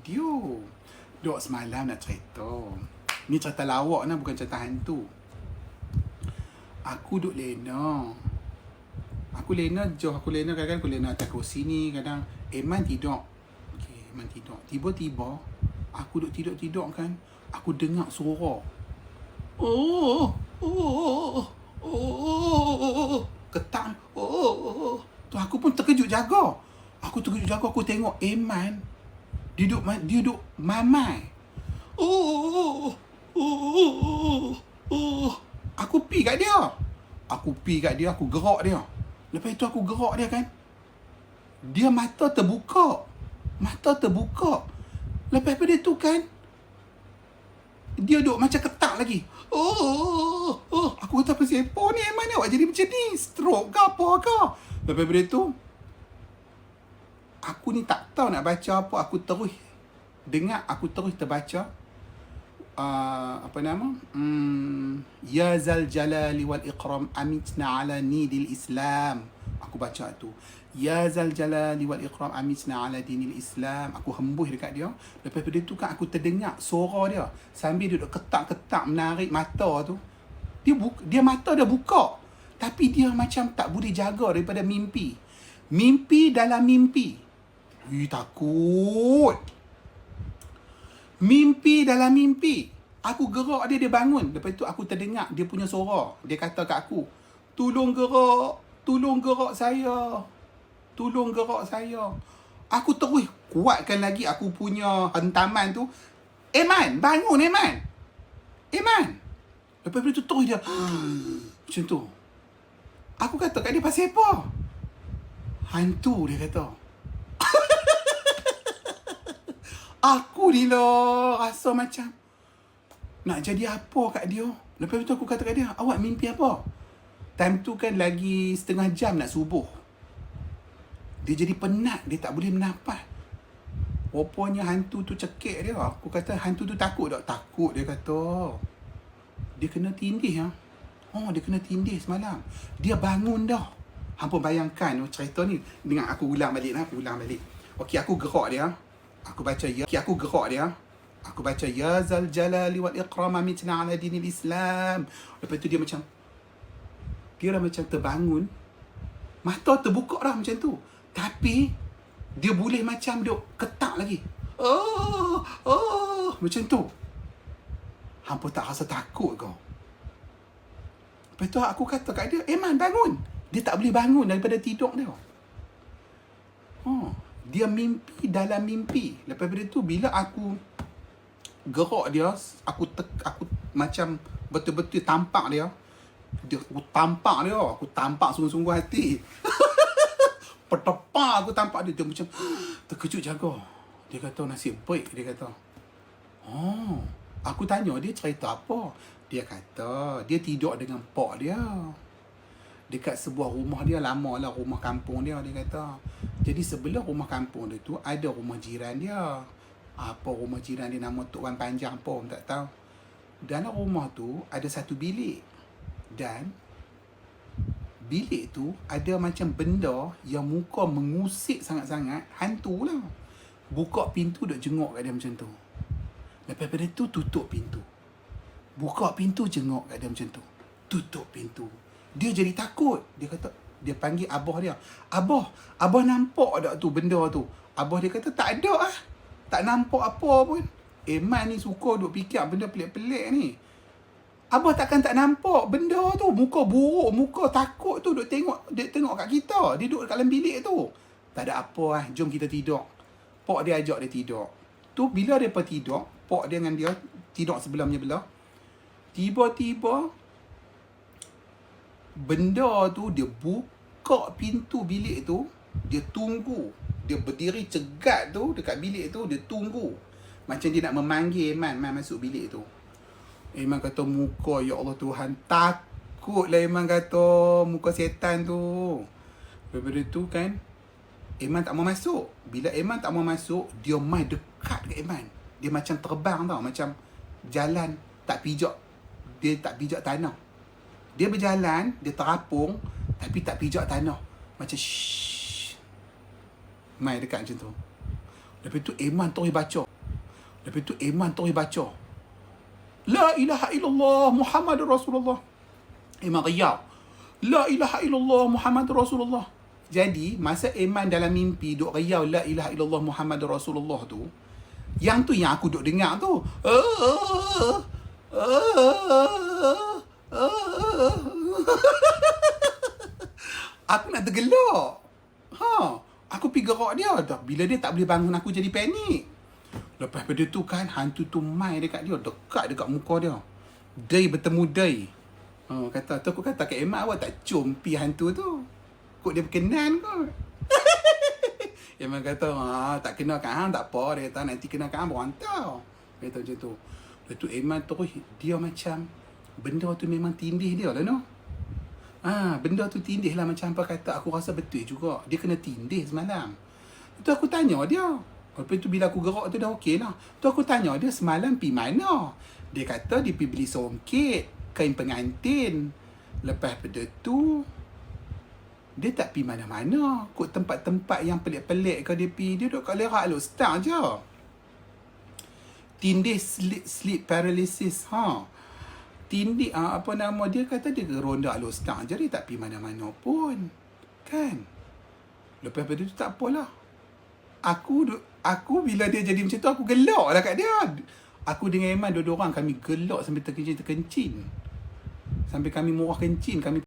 video. Duk semalam nak cerita. Ni cerita lawak lah, bukan cerita hantu. Aku duk lena. Aku lena kadang-kadang aku lena atas kerusi ni. Kadang Eman tidur. Okay, Eman tidur. Tiba-tiba aku duk tidur-tidur kan. Aku dengar suara. Oh. Ketak. Tu aku pun terkejut jaga. Aku tengok Eman. Dia duduk mamai. Aku pi kat dia. Aku gerak dia. Lepas itu aku gerak dia kan. Dia mata terbuka. Lepas pada tu kan, dia duduk macam ketak lagi. Aku kata apa siapa ni Eman ni, awak jadi macam ni, stroke ke apa ke. Lepas pada tu, aku ni tak tahu nak baca apa. Aku terus dengar, aku terus terbaca apa nama, Ya Zal Jalali wal Ikram amitna ala nidil Islam. Aku baca tu, Ya Zal Jalali wal Ikram amitna ala dinil Islam. Aku hembus dekat dia. Lepas pada tu kan aku terdengar suara dia sambil duduk ketak-ketak menarik mata tu. Dia mata dia buka, tapi dia macam tak boleh jaga daripada mimpi. Mimpi dalam mimpi. Takut. Mimpi dalam mimpi. Aku gerak dia bangun. Lepas tu aku terdengar dia punya suara. Dia kata kat aku, tolong gerak saya. Aku terus kuatkan lagi aku punya hentaman tu. Eman, bangun Eman. Lepas tu terus dia macam tu. Aku kata kat dia, pasal apa? Hantu, dia kata. Aku ni lah rasa macam nak jadi apa kat dia. Lepas tu aku kata kat dia, awak mimpi apa? Time tu kan lagi setengah jam nak subuh. Dia jadi penat, dia tak boleh menafas. Rupanya hantu tu cekik dia. Aku kata, hantu tu takut tak? Takut, dia kata. Dia kena tindih. Dia kena tindih semalam. Dia bangun dah. Hampa bayangkan cerita ni. Dengar aku ulang balik. Okey, aku gerak dia. Aku baca Ya Zal Jalali wal Ikram amitna ala dinil Islam. Lepas tu dia dah macam terbangun. Mata terbuka dah macam tu. Tapi dia boleh macam duk ketak lagi. Macam tu. Hampa tak rasa takut kau? Lepas tu aku kata kat dia, Eman bangun. Dia tak boleh bangun daripada tidur dia. Dia mimpi dalam mimpi. Lepas tu bila aku gerak dia, aku macam betul-betul tampak dia. Aku tampak sungguh-sungguh hati. Petapa aku tampak dia. Dia macam terkejut jaga. Dia kata nasib baik, dia kata. Aku tanya dia cerita apa. Dia kata dia tidur dengan pak dia dekat sebuah rumah dia, lama lah rumah kampung dia kata. Jadi sebelah rumah kampung dia tu ada rumah jiran dia. Apa rumah jiran dia, nama Tok Wan Panjang pun tak tahu. Dalam rumah tu ada satu bilik. Dan bilik tu ada macam benda yang muka mengusik sangat-sangat. Hantu lah. Buka pintu duk jenguk kat dia macam tu. Lepas pada tu tutup pintu. Buka pintu jenguk kat dia macam tu. Tutup pintu. Dia jadi takut. Dia kata, dia panggil abah dia. Abah nampak tak tu benda tu? Abah dia kata tak ada ah. Tak nampak apa pun. Eman ni suka duk fikir benda pelik-pelik ni. Abah takkan tak nampak benda tu. Muka buruk, muka takut tu duk tengok kat kita. Dia duduk kat dalam bilik tu. Tak ada apa ah, jom kita tidur. Pak dia ajak dia tidur. Tu bila dia tidur, pak dia dengan dia tidur sebelah-belah. Tiba-tiba benda tu dia buka pintu bilik tu, dia tunggu. Dia berdiri cegat tu dekat bilik tu, dia tunggu. Macam dia nak memanggil Eman masuk bilik tu. Eman kata, muka ya Allah Tuhan, takutlah Eman kata, muka setan tu. Daripada tu kan, Eman tak mau masuk. Bila Eman tak mau masuk, dia mai dekat ke Eman. Dia macam terbang tau, macam jalan tak pijak. Dia tak pijak tanah. Dia berjalan, dia terapung tapi tak pijak tanah. Macam shhh. Mai dekat macam tu. Lepas tu Eman terus baca. Lepas tu Iman terus baca. La ilaha illallah Muhammadur Rasulullah. Iman riak. La ilaha illallah Muhammadur Rasulullah. Jadi, masa Iman dalam mimpi duk riau la ilaha illallah Muhammadur Rasulullah tu, yang tu yang aku duk dengar tu. Aku nak tergelak. Aku pergi gerak dia. Bila dia tak boleh bangun aku jadi panik. Lepas pada tu kan, hantu tu mai dekat dia. Dekat dekat muka dia. Day bertemu day. Kata, tu aku kata kat Emak, awak tak cium pi hantu tu. Kok dia berkenan kot. Emak kata, tak kena kat hang, tak apa. Dia kata, nanti kena kat hang, berantau. Dia kata macam tu. Lepas tu Emak terus, dia macam, benda tu memang tindih dia lah, no? Benda tu tindih lah macam apa kata. Aku rasa betul juga. Dia kena tindih semalam. Tu aku tanya dia. Lepas tu bila aku gerak tu dah okey lah. Tu aku tanya dia semalam pergi mana. Dia kata dia pergi beli songket, kain pengantin. Lepas pada tu, dia tak pergi mana-mana. Kok tempat-tempat yang pelik-pelik ke dia pergi. Dia duduk kat lerak Al-Ustaz je. Tindih sleep paralysis. Tindih, apa nama dia kata dia ronda Al-Ustaz je. Dia tak pergi mana-mana pun. Kan? Lepas pada tu tak apalah. Aku bila dia jadi macam tu, aku gelak lah kat dia. Aku dengan Iman dua-dua orang, kami gelak sampai terkencing. Sampai kami murah kencing. Kami